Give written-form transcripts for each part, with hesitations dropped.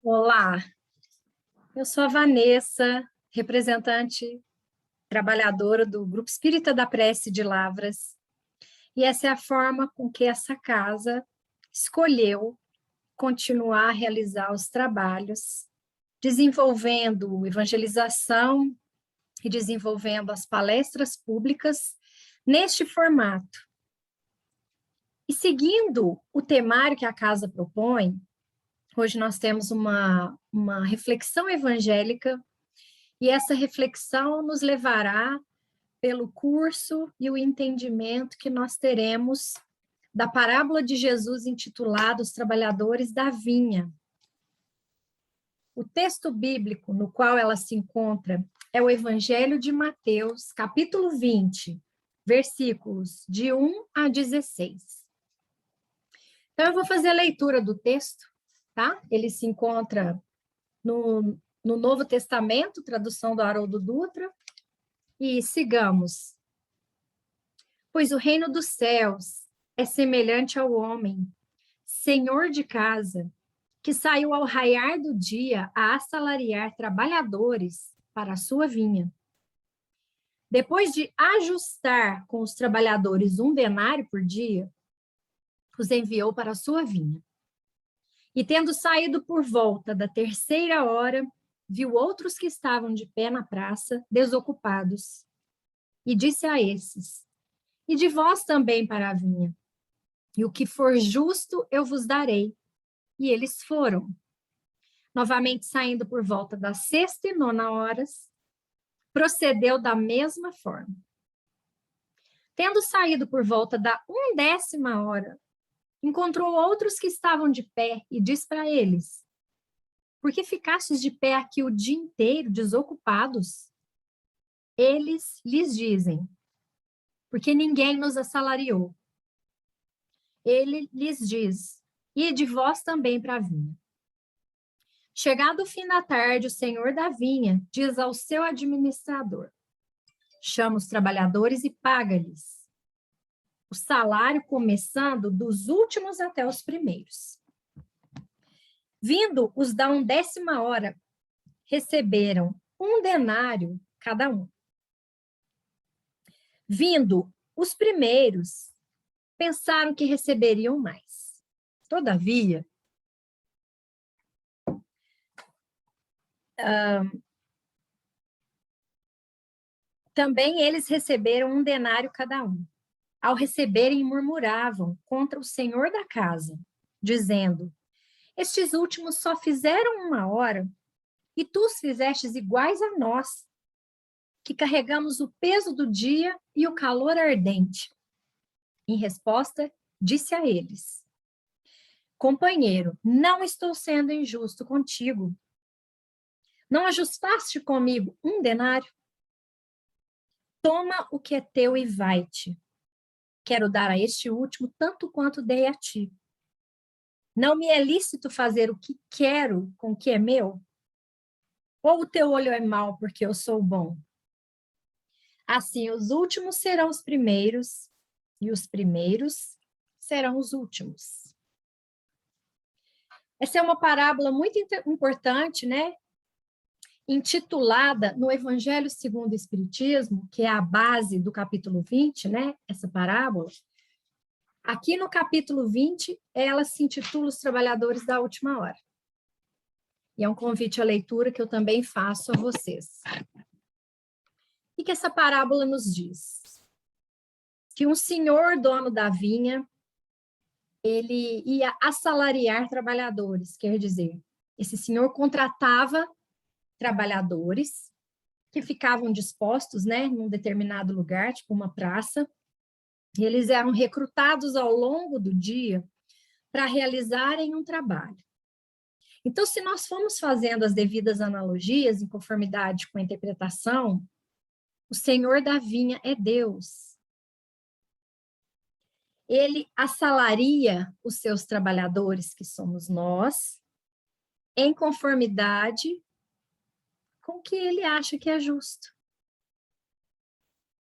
Olá, eu sou a Vanessa, representante trabalhadora do Grupo Espírita da Prece de Lavras, e essa é a forma com que essa casa escolheu continuar a realizar os trabalhos, desenvolvendo evangelização e desenvolvendo as palestras públicas neste formato. E seguindo o temário que a casa propõe, hoje nós temos uma reflexão evangélica, e essa reflexão nos levará pelo curso e o entendimento que nós teremos da parábola de Jesus intitulada Os Trabalhadores da Vinha. O texto bíblico no qual ela se encontra é o Evangelho de Mateus, capítulo 20, versículos de 1 a 16. Então, eu vou fazer a leitura do texto, tá? Ele se encontra no Novo Testamento, tradução do Haroldo Dutra, e sigamos. Pois o reino dos céus é semelhante ao homem, senhor de casa, que saiu ao raiar do dia a assalariar trabalhadores para a sua vinha. Depois de ajustar com os trabalhadores 1 denário por dia, os enviou para a sua vinha. E tendo saído por volta da 3ª hora, viu outros que estavam de pé na praça, desocupados, e disse a esses: E de vós também para a vinha, e o que for justo eu vos darei. E eles foram. Novamente saindo por volta das 6ª e 9ª horas, procedeu da mesma forma. Tendo saído por volta da 1ª hora, encontrou outros que estavam de pé e disse para eles: Por que ficastes de pé aqui o dia inteiro, desocupados? Eles lhes dizem: Porque ninguém nos assalariou. Ele lhes diz: E de vós também para a vinha. Chegado o fim da tarde, o senhor da vinha diz ao seu administrador: Chama os trabalhadores e paga-lhes o salário, começando dos últimos até os primeiros. Vindo os da 1ª hora, receberam 1 denário cada um. Vindo os primeiros, pensaram que receberiam mais. Todavia, também eles receberam 1 denário cada um. Ao receberem, murmuravam contra o senhor da casa, dizendo: Estes últimos só fizeram 1 hora, e tu os fizestes iguais a nós, que carregamos o peso do dia e o calor ardente. Em resposta, disse a eles: Companheiro, não estou sendo injusto contigo. Não ajustaste comigo 1 denário? Toma o que é teu e vai-te. Quero dar a este último tanto quanto dei a ti. Não me é lícito fazer o que quero com o que é meu? Ou o teu olho é mau porque eu sou bom? Assim, os últimos serão os primeiros, e os primeiros serão os últimos. Essa é uma parábola muito importante, né? Intitulada no Evangelho segundo o Espiritismo, que é a base do capítulo 20, né? Essa parábola. Aqui no capítulo 20, ela se intitula Os Trabalhadores da Última Hora. E é um convite à leitura que eu também faço a vocês. O que essa parábola nos diz? Que um senhor dono da vinha, ele ia assalariar trabalhadores, quer dizer, esse senhor contratava trabalhadores que ficavam dispostos, né, num determinado lugar, tipo uma praça, e eles eram recrutados ao longo do dia para realizarem um trabalho. Então, se nós formos fazendo as devidas analogias em conformidade com a interpretação, o senhor da vinha é Deus. Ele assalaria os seus trabalhadores, que somos nós, em conformidade com o que ele acha que é justo.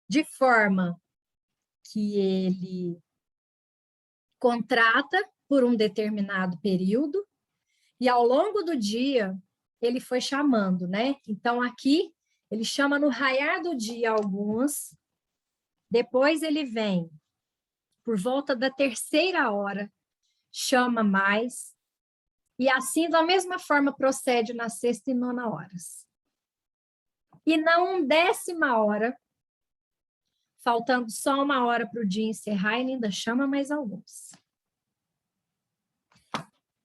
De forma que ele contrata por um determinado período, E ao longo do dia, ele foi chamando, né? Então, aqui, ele chama no raiar do dia alguns, depois ele vem, por volta da 3ª hora, chama mais, e assim, da mesma forma, procede na 6ª e 9ª horas. E na 1ª hora, faltando só 1 hora para o dia encerrar, ele ainda chama mais alguns.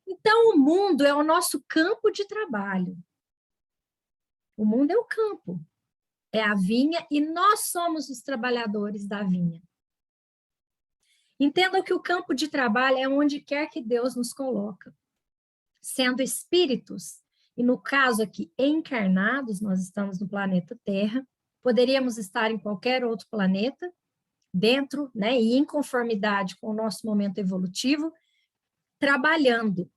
Então, o mundo é o nosso campo de trabalho. O mundo é o campo, é a vinha, e nós somos os trabalhadores da vinha. Entendam que o campo de trabalho é onde quer que Deus nos coloca. Sendo espíritos, e no caso aqui, encarnados, nós estamos no planeta Terra, poderíamos estar em qualquer outro planeta, dentro, né, e em conformidade com o nosso momento evolutivo, trabalhando.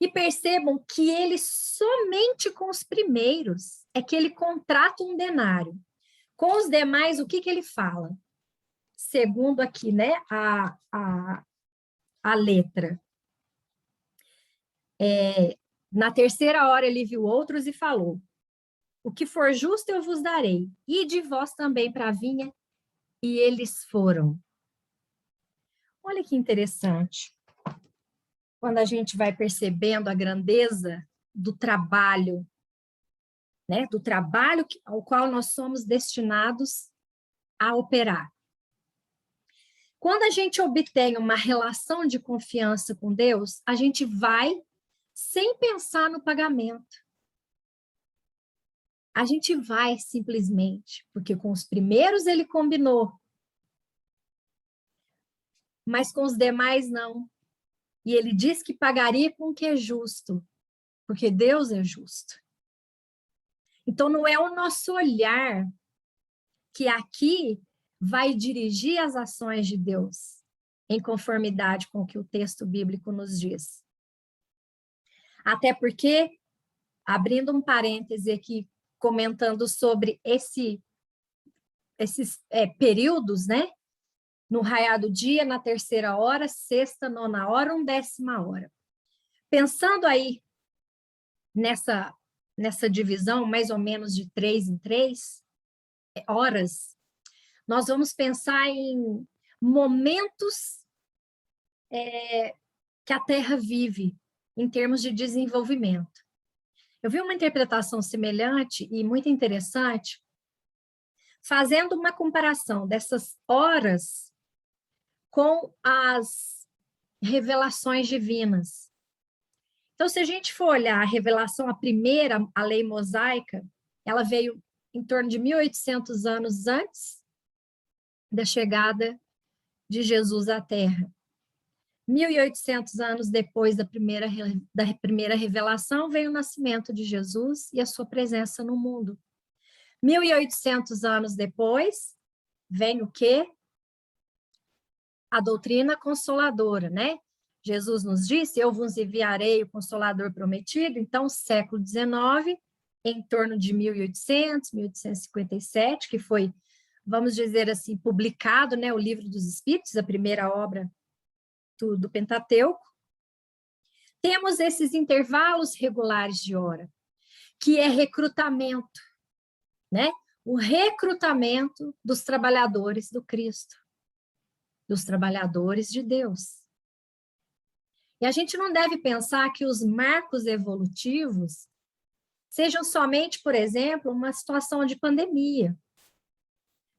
E percebam que ele, somente com os primeiros, é que ele contrata um denário. Com os demais, o que ele fala? Segundo aqui, né, a letra. Na 3ª hora ele viu outros e falou: o que for justo eu vos darei, e de vós também para a vinha, e eles foram. Olha que interessante. Quando a gente vai percebendo a grandeza do trabalho, né, do trabalho ao qual nós somos destinados a operar. Quando a gente obtém uma relação de confiança com Deus, a gente vai sem pensar no pagamento. A gente vai simplesmente, porque com os primeiros ele combinou, mas com os demais não. E ele diz que pagaria com o que é justo, porque Deus é justo. Então, não é o nosso olhar que aqui vai dirigir as ações de Deus, em conformidade com o que o texto bíblico nos diz. Até porque, abrindo um parêntese aqui, comentando sobre esses períodos, né? No raiar do dia, na 3ª hora, 6ª, 9ª hora, 1ª hora. Pensando aí nessa divisão, mais ou menos de 3 em 3 horas, nós vamos pensar em momentos que a Terra vive, em termos de desenvolvimento. Eu vi uma interpretação semelhante e muito interessante, fazendo uma comparação dessas horas com as revelações divinas. Então, se a gente for olhar a revelação, a primeira, a lei mosaica, ela veio em torno de 1.800 anos antes da chegada de Jesus à Terra. 1.800 anos depois da primeira revelação, veio o nascimento de Jesus e a sua presença no mundo. 1.800 anos depois, vem o quê? A doutrina consoladora, né? Jesus nos disse: eu vos enviarei o Consolador prometido. Então, século XIX, em torno de 1800, 1857, que foi, vamos dizer assim, publicado, né, o Livro dos Espíritos, a primeira obra do Pentateuco. Temos esses intervalos regulares de hora, que é recrutamento, né? O recrutamento dos trabalhadores do Cristo, dos trabalhadores de Deus. E a gente não deve pensar que os marcos evolutivos sejam somente, por exemplo, uma situação de pandemia.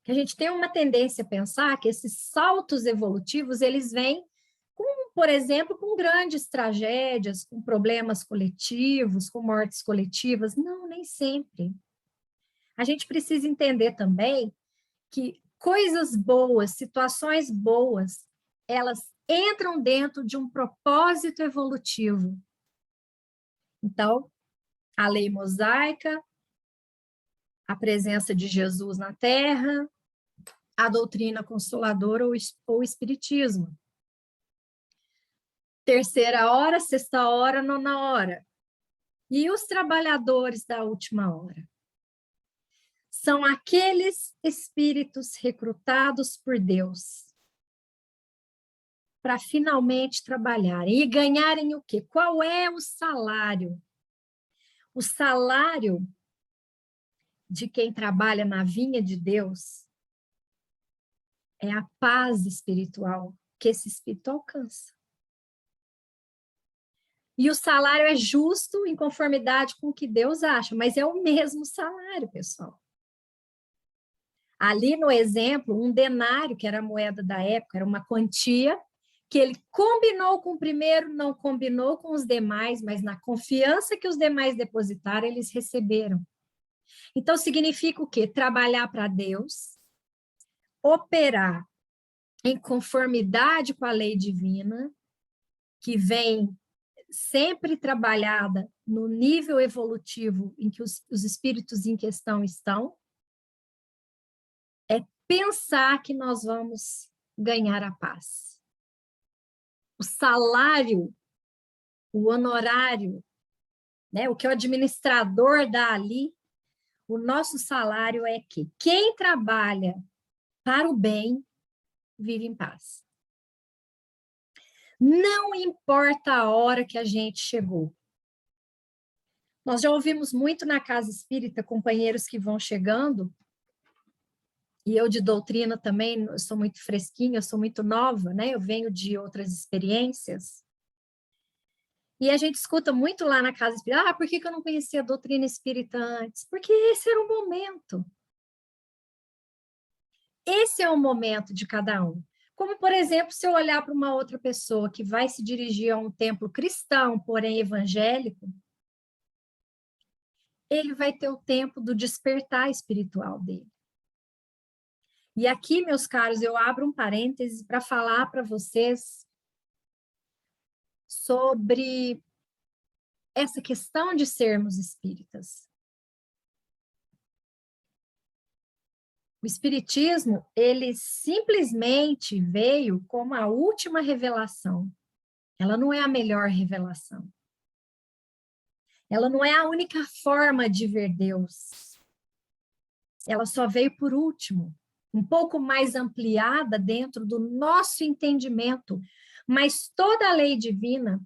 Que a gente tem uma tendência a pensar que esses saltos evolutivos, eles vêm com, por exemplo, com grandes tragédias, com problemas coletivos, com mortes coletivas. Não, nem sempre. A gente precisa entender também que coisas boas, situações boas, elas entram dentro de um propósito evolutivo. Então, a lei mosaica, a presença de Jesus na Terra, a doutrina consoladora ou o espiritismo. 3ª hora, 6ª hora, 9ª hora. E os trabalhadores da última hora? São aqueles espíritos recrutados por Deus, para finalmente trabalharem e ganharem o quê? Qual é o salário? O salário de quem trabalha na vinha de Deus é a paz espiritual que esse espírito alcança. E o salário é justo em conformidade com o que Deus acha, mas é o mesmo salário, pessoal. Ali no exemplo, um denário, que era a moeda da época, era uma quantia que ele combinou com o primeiro, não combinou com os demais, mas na confiança que os demais depositaram, eles receberam. Então, significa o quê? Trabalhar para Deus, operar em conformidade com a lei divina, que vem sempre trabalhada no nível evolutivo em que os espíritos em questão estão, é pensar que nós vamos ganhar a paz. O salário, o honorário, né, o que o administrador dá ali, o nosso salário é que quem trabalha para o bem vive em paz. Não importa a hora que a gente chegou. Nós já ouvimos muito na casa espírita companheiros que vão chegando, e eu de doutrina também, eu sou muito fresquinha, eu sou muito nova, né? Eu venho de outras experiências. E a gente escuta muito lá na casa espírita, por que eu não conhecia a doutrina espírita antes? Porque esse era o momento. Esse é o momento de cada um. Como, por exemplo, se eu olhar para uma outra pessoa que vai se dirigir a um templo cristão, porém evangélico, ele vai ter o tempo do despertar espiritual dele. E aqui, meus caros, eu abro um parêntese para falar para vocês sobre essa questão de sermos espíritas. O espiritismo, ele simplesmente veio como a última revelação. Ela não é a melhor revelação. Ela não é a única forma de ver Deus. Ela só veio por último, um pouco mais ampliada dentro do nosso entendimento, mas toda a lei divina,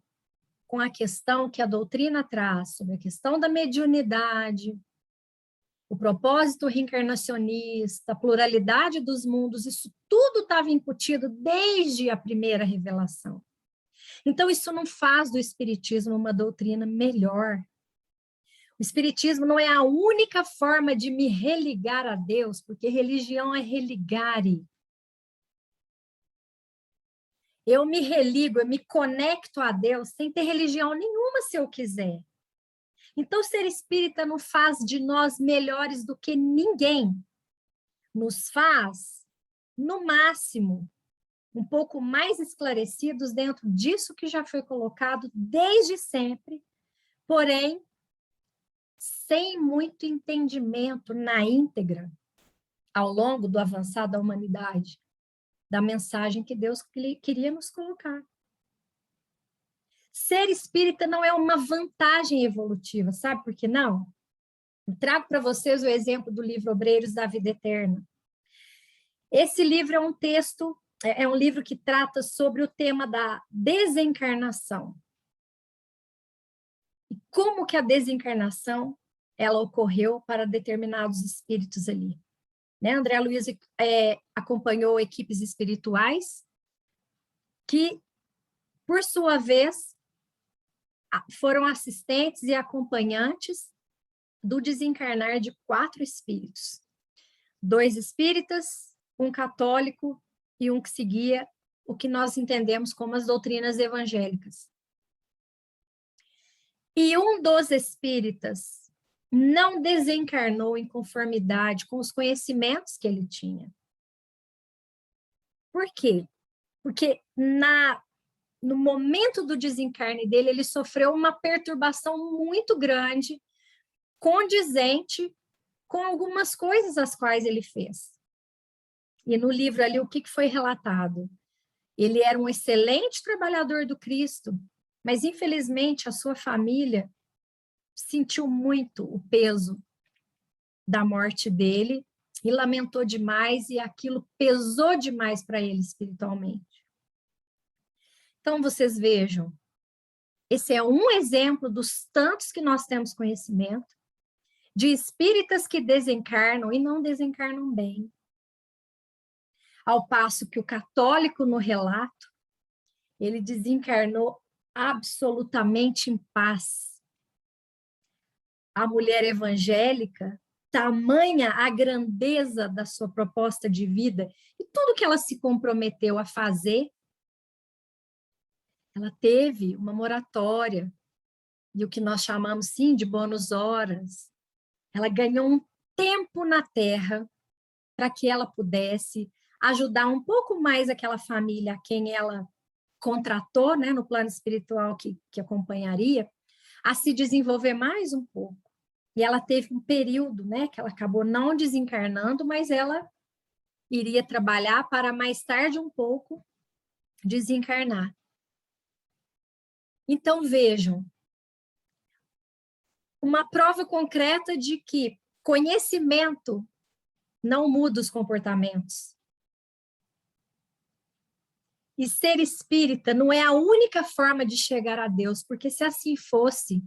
com a questão que a doutrina traz sobre a questão da mediunidade, o propósito reencarnacionista, a pluralidade dos mundos, isso tudo estava incutido desde a primeira revelação. Então, isso não faz do espiritismo uma doutrina melhor. O espiritismo não é a única forma de me religar a Deus, porque religião é religare. Eu me religo, eu me conecto a Deus sem ter religião nenhuma, se eu quiser. Então, ser espírita não faz de nós melhores do que ninguém. Nos faz, no máximo, um pouco mais esclarecidos dentro disso que já foi colocado desde sempre, porém, sem muito entendimento na íntegra, ao longo do avançar da humanidade, da mensagem que Deus queria nos colocar. Ser espírita não é uma vantagem evolutiva, sabe por que não? Eu trago para vocês o exemplo do livro Obreiros da Vida Eterna. Esse livro é um texto, é um livro que trata sobre o tema da desencarnação. E como que a desencarnação, ela ocorreu para determinados espíritos ali. Né? André Luiz acompanhou equipes espirituais que, por sua vez, foram assistentes e acompanhantes do desencarnar de 4 espíritos. 2 espíritas, um católico e um que seguia o que nós entendemos como as doutrinas evangélicas. E um dos espíritas não desencarnou em conformidade com os conhecimentos que ele tinha. Por quê? Porque no momento do desencarne dele, ele sofreu uma perturbação muito grande, condizente com algumas coisas as quais ele fez. E no livro ali, o que foi relatado? Ele era um excelente trabalhador do Cristo, mas infelizmente a sua família sentiu muito o peso da morte dele e lamentou demais, e aquilo pesou demais para ele espiritualmente. Então, vocês vejam, esse é um exemplo dos tantos que nós temos conhecimento, de espíritas que desencarnam e não desencarnam bem. Ao passo que o católico, no relato, ele desencarnou absolutamente em paz. A mulher evangélica, tamanha a grandeza da sua proposta de vida e tudo que ela se comprometeu a fazer, ela teve uma moratória, e o que nós chamamos, sim, de bônus horas. Ela ganhou um tempo na Terra para que ela pudesse ajudar um pouco mais aquela família a quem ela contratou, né, no plano espiritual que acompanharia, a se desenvolver mais um pouco. E ela teve um período, né, que ela acabou não desencarnando, mas ela iria trabalhar para mais tarde um pouco desencarnar. Então, vejam, uma prova concreta de que conhecimento não muda os comportamentos. E ser espírita não é a única forma de chegar a Deus, porque se assim fosse,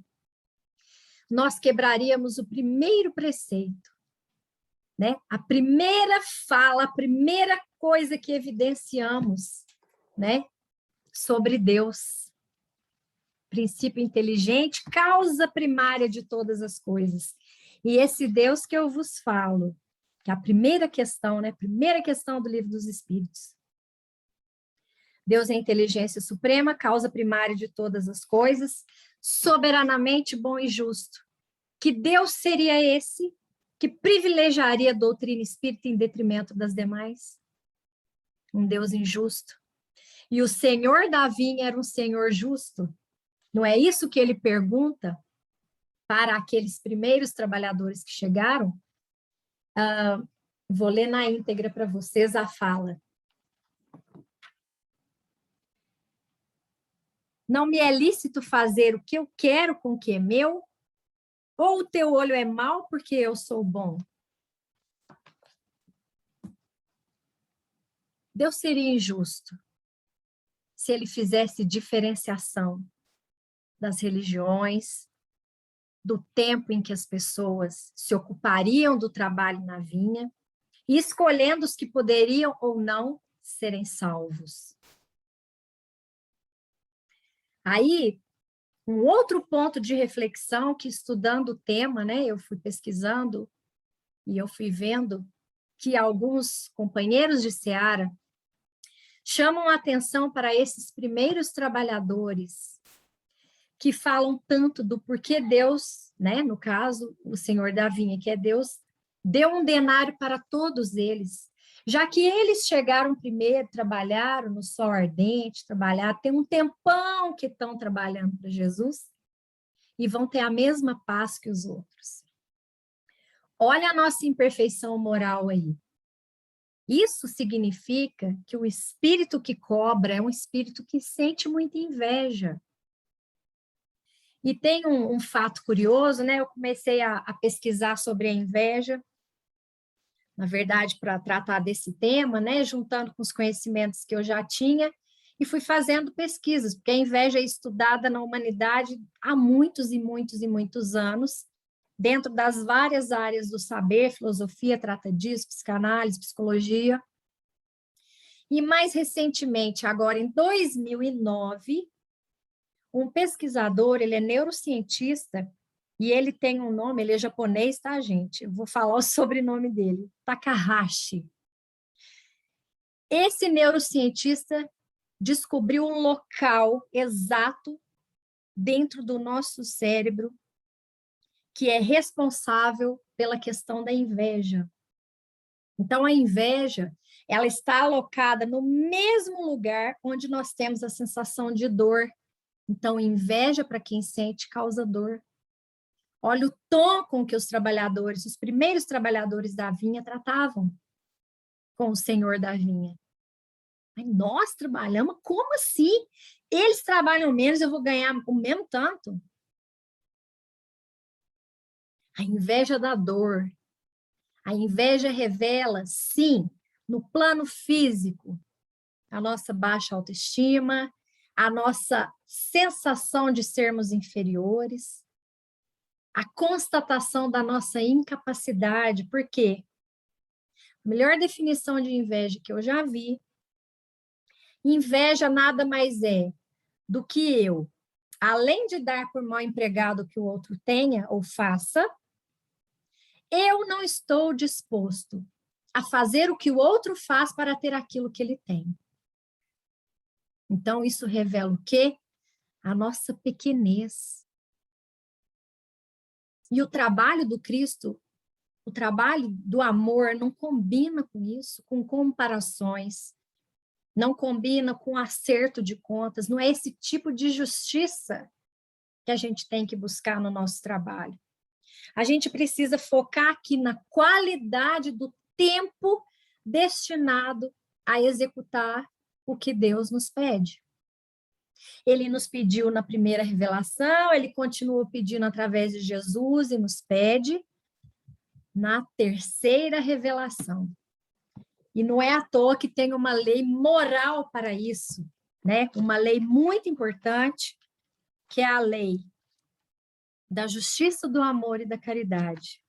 nós quebraríamos o primeiro preceito, né? A primeira fala, a primeira coisa que evidenciamos, né, sobre Deus. Princípio inteligente, causa primária de todas as coisas. E esse Deus que eu vos falo, que é a primeira questão, né? Primeira questão do Livro dos Espíritos. Deus é a inteligência suprema, causa primária de todas as coisas, soberanamente bom e justo. Que Deus seria esse que privilegiaria a doutrina espírita em detrimento das demais? Um Deus injusto. E o Senhor da vinha era um Senhor justo? Não é isso que ele pergunta para aqueles primeiros trabalhadores que chegaram? Vou ler na íntegra para vocês a fala. Não me é lícito fazer o que eu quero com o que é meu? Ou o teu olho é mau porque eu sou bom? Deus seria injusto se ele fizesse diferenciação das religiões, do tempo em que as pessoas se ocupariam do trabalho na vinha, e escolhendo os que poderiam ou não serem salvos. Aí, um outro ponto de reflexão que, estudando o tema, né, eu fui pesquisando e eu fui vendo que alguns companheiros de seara chamam a atenção para esses primeiros trabalhadores que falam tanto do porquê Deus, né, no caso, o Senhor da vinha, que é Deus, deu um denário para todos eles, já que eles chegaram primeiro, trabalharam no sol ardente, trabalharam, tem um tempão que estão trabalhando para Jesus, e vão ter a mesma paz que os outros. Olha a nossa imperfeição moral aí. Isso significa que o espírito que cobra é um espírito que sente muita inveja. E tem um fato curioso, né? Eu comecei a pesquisar sobre a inveja, na verdade, para tratar desse tema, né? Juntando com os conhecimentos que eu já tinha, e fui fazendo pesquisas, porque a inveja é estudada na humanidade há muitos e muitos e muitos anos, dentro das várias áreas do saber, filosofia trata disso, psicanálise, psicologia. E mais recentemente, agora em 2009, um pesquisador, ele é neurocientista, e ele tem um nome, ele é japonês, tá, gente? Eu vou falar o sobrenome dele, Takahashi. Esse neurocientista descobriu um local exato dentro do nosso cérebro que é responsável pela questão da inveja. Então, a inveja, ela está alocada no mesmo lugar onde nós temos a sensação de dor. Então, inveja para quem sente causa dor. Olha o tom com que os trabalhadores, os primeiros trabalhadores da vinha tratavam com o senhor da vinha. Mas nós trabalhamos? Como assim? Eles trabalham menos, eu vou ganhar o mesmo tanto? A inveja da dor. A inveja revela, sim, no plano físico, a nossa baixa autoestima, a nossa sensação de sermos inferiores, a constatação da nossa incapacidade, porque a melhor definição de inveja que eu já vi, inveja nada mais é do que eu, além de dar por mal empregado que o outro tenha ou faça, eu não estou disposto a fazer o que o outro faz para ter aquilo que ele tem. Então, isso revela o quê? A nossa pequenez. E o trabalho do Cristo, o trabalho do amor não combina com isso, com comparações, não combina com acerto de contas, não é esse tipo de justiça que a gente tem que buscar no nosso trabalho. A gente precisa focar aqui na qualidade do tempo destinado a executar o que Deus nos pede. Ele nos pediu na primeira revelação, ele continua pedindo através de Jesus e nos pede na terceira revelação. E não é à toa que tem uma lei moral para isso, né? Uma lei muito importante, que é a lei da justiça, do amor e da caridade,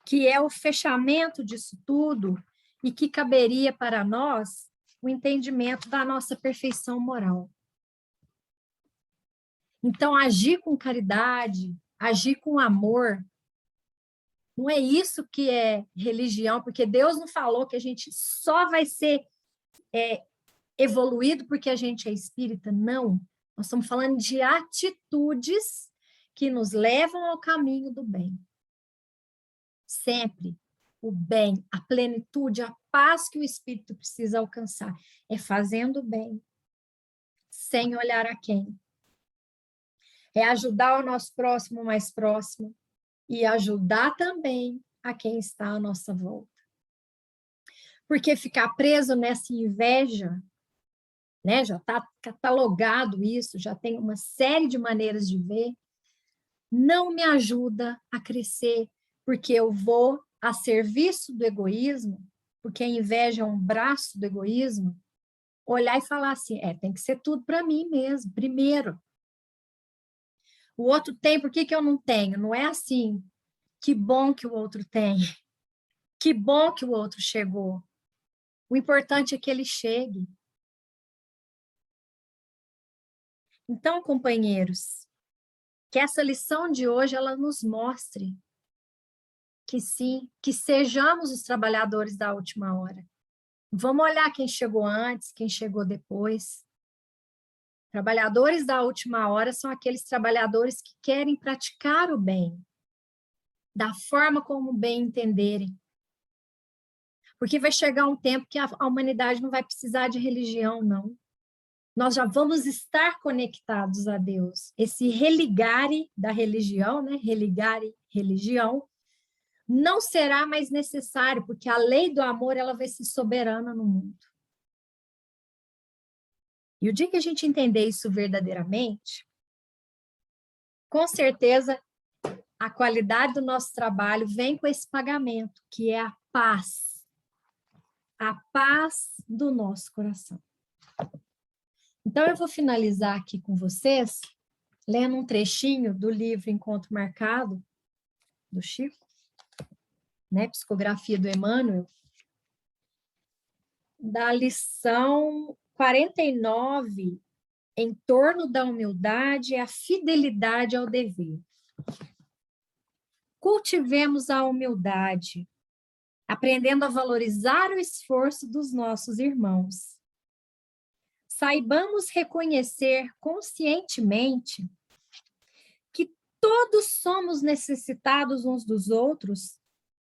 que é o fechamento disso tudo e que caberia para nós o entendimento da nossa perfeição moral. Então, agir com caridade, agir com amor, não é isso que é religião, porque Deus não falou que a gente só vai ser evoluído porque a gente é espírita, não. Nós estamos falando de atitudes que nos levam ao caminho do bem. Sempre o bem, a plenitude, a paz que o espírito precisa alcançar é fazendo o bem, sem olhar a quem. É ajudar o nosso próximo mais próximo e ajudar também a quem está à nossa volta. Porque ficar preso nessa inveja, né, já está catalogado isso, já tem uma série de maneiras de ver, não me ajuda a crescer, porque eu vou a serviço do egoísmo, porque a inveja é um braço do egoísmo, olhar e falar assim, tem que ser tudo para mim mesmo, primeiro. O outro tem, por que eu não tenho? Não é assim, que bom que o outro tem, que bom que o outro chegou. O importante é que ele chegue. Então, companheiros, que essa lição de hoje ela nos mostre que sim, que sejamos os trabalhadores da última hora. Vamos olhar quem chegou antes, quem chegou depois. Trabalhadores da última hora são aqueles trabalhadores que querem praticar o bem, da forma como bem entenderem. Porque vai chegar um tempo que a humanidade não vai precisar de religião, não. Nós já vamos estar conectados a Deus. Esse religare da religião, né? Religare, religião, não será mais necessário, porque a lei do amor ela vai ser soberana no mundo. E o dia que a gente entender isso verdadeiramente, com certeza a qualidade do nosso trabalho vem com esse pagamento, que é a paz do nosso coração. Então, eu vou finalizar aqui com vocês, lendo um trechinho do livro Encontro Marcado, do Chico, né, Psicografia do Emmanuel, da lição 49, em torno da humildade e a fidelidade ao dever. Cultivemos a humildade, aprendendo a valorizar o esforço dos nossos irmãos. Saibamos reconhecer conscientemente que todos somos necessitados uns dos outros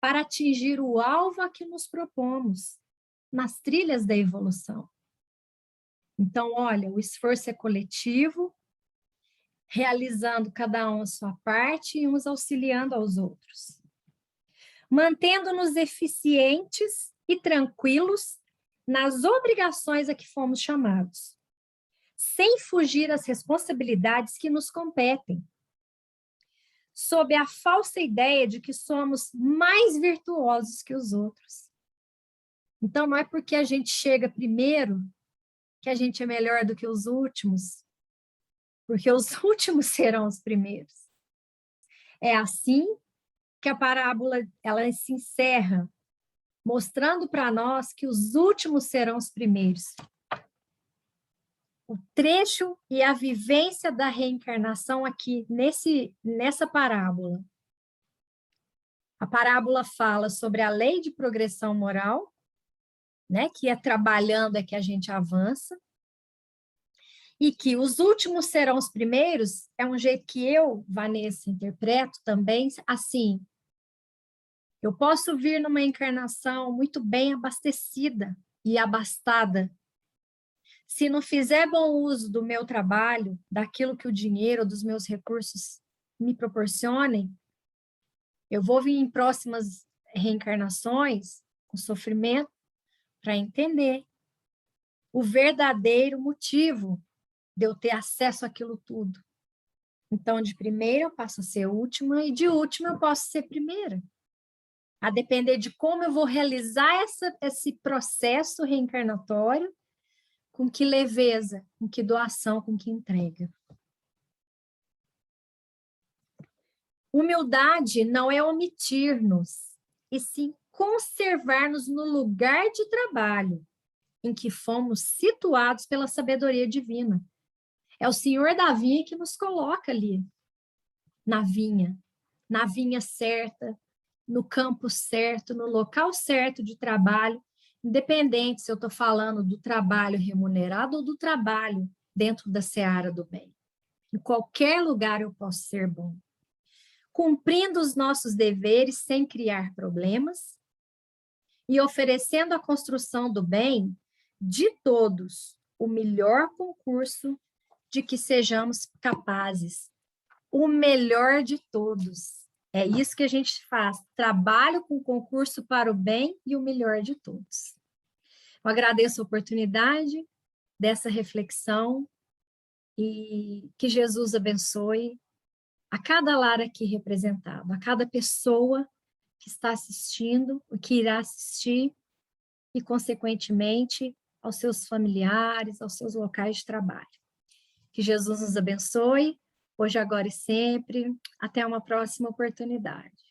para atingir o alvo a que nos propomos, nas trilhas da evolução. Então, olha, o esforço é coletivo, realizando cada um a sua parte e uns auxiliando aos outros. Mantendo-nos eficientes e tranquilos nas obrigações a que fomos chamados, sem fugir às responsabilidades que nos competem, sob a falsa ideia de que somos mais virtuosos que os outros. Então, não é porque a gente chega primeiro que a gente é melhor do que os últimos, porque os últimos serão os primeiros. É assim que a parábola ela se encerra, mostrando para nós que os últimos serão os primeiros. O trecho e a vivência da reencarnação aqui nessa parábola. A parábola fala sobre a lei de progressão moral, né, que é trabalhando é que a gente avança, e que os últimos serão os primeiros, é um jeito que eu, Vanessa, interpreto também assim. Eu posso vir numa encarnação muito bem abastecida e abastada. Se não fizer bom uso do meu trabalho, daquilo que o dinheiro, dos meus recursos me proporcionem, eu vou vir em próximas reencarnações com sofrimento para entender o verdadeiro motivo de eu ter acesso àquilo tudo. Então, de primeira eu passo a ser última e de última eu posso ser primeira. A depender de como eu vou realizar esse processo reencarnatório, com que leveza, com que doação, com que entrega. Humildade não é omitir-nos, e sim conservar-nos no lugar de trabalho em que fomos situados pela sabedoria divina. É o Senhor da vinha que nos coloca ali, na vinha certa, no campo certo, no local certo de trabalho, independente se eu estou falando do trabalho remunerado ou do trabalho dentro da seara do bem. Em qualquer lugar eu posso ser bom. Cumprindo os nossos deveres sem criar problemas e oferecendo a construção do bem de todos, o melhor concurso de que sejamos capazes, o melhor de todos. É isso que a gente faz, trabalho com concurso para o bem e o melhor de todos. Eu agradeço a oportunidade dessa reflexão e que Jesus abençoe a cada lar aqui representado, a cada pessoa que está assistindo, que irá assistir e, consequentemente, aos seus familiares, aos seus locais de trabalho. Que Jesus nos abençoe, hoje, agora e sempre. Até uma próxima oportunidade.